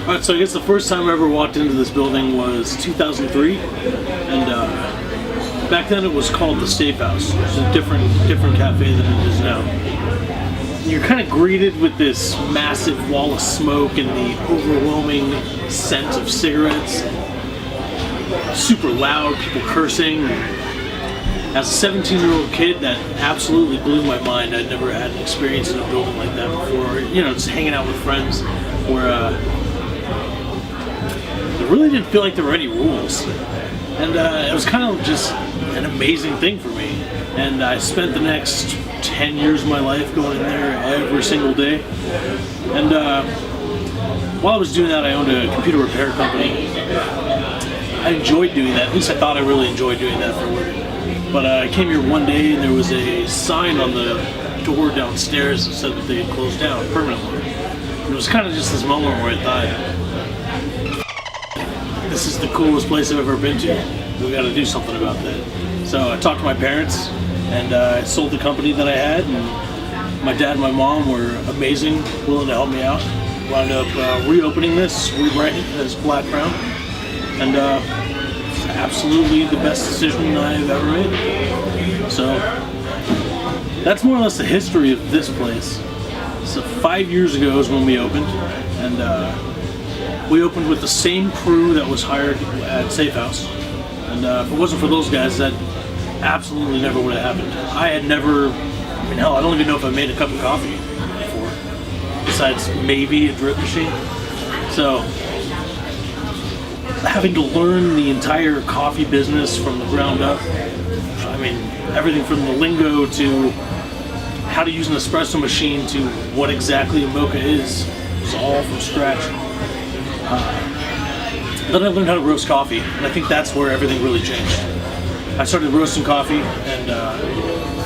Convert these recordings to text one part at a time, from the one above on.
Alright, so I guess the first time I ever walked into this building was 2003, and back then it was called the Safe House. It's a different cafe than it is now. You're kind of greeted with this massive wall of smoke and the overwhelming scent of cigarettes. Super loud, people cursing. As a 17-year-old kid, that absolutely blew my mind. I'd never had an experience in a building like that before. You know, just hanging out with friends where it really didn't feel like there were any rules. And it was kind of just an amazing thing for me. And I spent the next 10 years of my life going in there every single day. And while I was doing that, I owned a computer repair company. I enjoyed doing that. At least I thought I really enjoyed doing that for a living. But I came here one day and there was a sign on the door downstairs that said that they had closed down permanently. And it was kind of just this moment where I thought, this is the coolest place I've ever been to. We got to do something about that. So I talked to my parents, and I sold the company that I had. And my dad and my mom were amazing, willing to help me out. Wound up reopening this, rewriting it as Black Crown, and it's absolutely the best decision I've ever made. So that's more or less the history of this place. So 5 years ago is when we opened, and we opened with the same crew that was hired at Safe House. And if it wasn't for those guys, that absolutely never would have happened. I had never, I mean, hell, I don't even know if I made a cup of coffee before, besides maybe a drip machine. So, having to learn the entire coffee business from the ground up, I mean, everything from the lingo to how to use an espresso machine to what exactly a mocha is, was all from scratch. Then I learned how to roast coffee, and I think that's where everything really changed. I started roasting coffee, and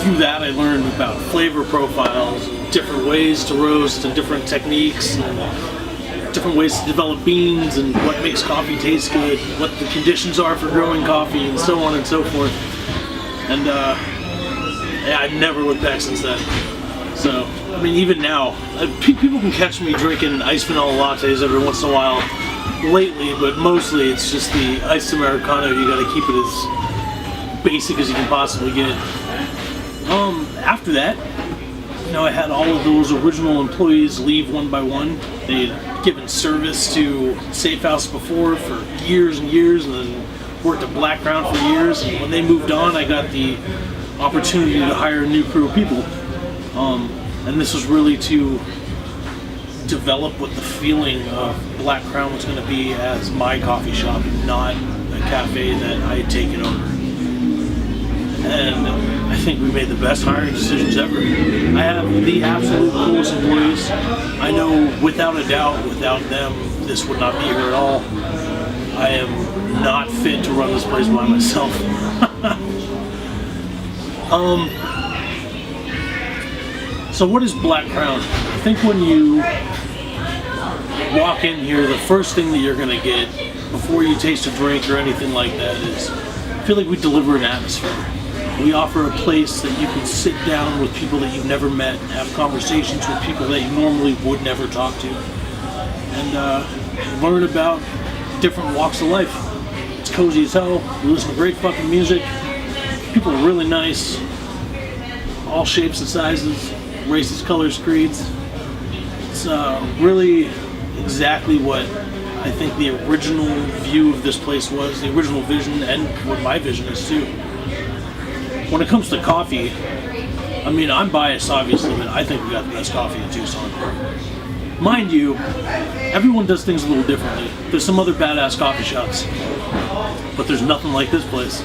through that I learned about flavor profiles, different ways to roast, and different techniques, and different ways to develop beans, and what makes coffee taste good, what the conditions are for growing coffee, and so on and so forth. And yeah, I've never looked back since then. So, I mean, even now, people can catch me drinking iced vanilla lattes every once in a while lately, but mostly it's just the iced Americano. You gotta keep it as basic as you can possibly get. After that, you know, I had all of those original employees leave one by one. They had given service to Safe House before for years and years, and then worked at Black Crown for years. And when they moved on, I got the opportunity to hire a new crew of people. And this was really to develop what the feeling of Black Crown was going to be as my coffee shop, not a cafe that I had taken over. And I think we made the best hiring decisions ever. I have the absolute coolest employees. I know without a doubt, without them, this would not be here at all. I am not fit to run this place by myself. So what is Black Crown? I think when you walk in here, the first thing that you're going to get before you taste a drink or anything like that is, I feel like we deliver an atmosphere. We offer a place that you can sit down with people that you've never met, have conversations with people that you normally would never talk to, and learn about different walks of life. It's cozy as hell. We listen to great fucking music. People are really nice. All shapes and sizes, races, colors, creeds. It's really exactly what I think the original view of this place was, the original vision, and what my vision is too. When it comes to coffee, I mean, I'm biased obviously, but I think we got the best coffee in Tucson. Mind you, everyone does things a little differently. There's some other badass coffee shops, but there's nothing like this place.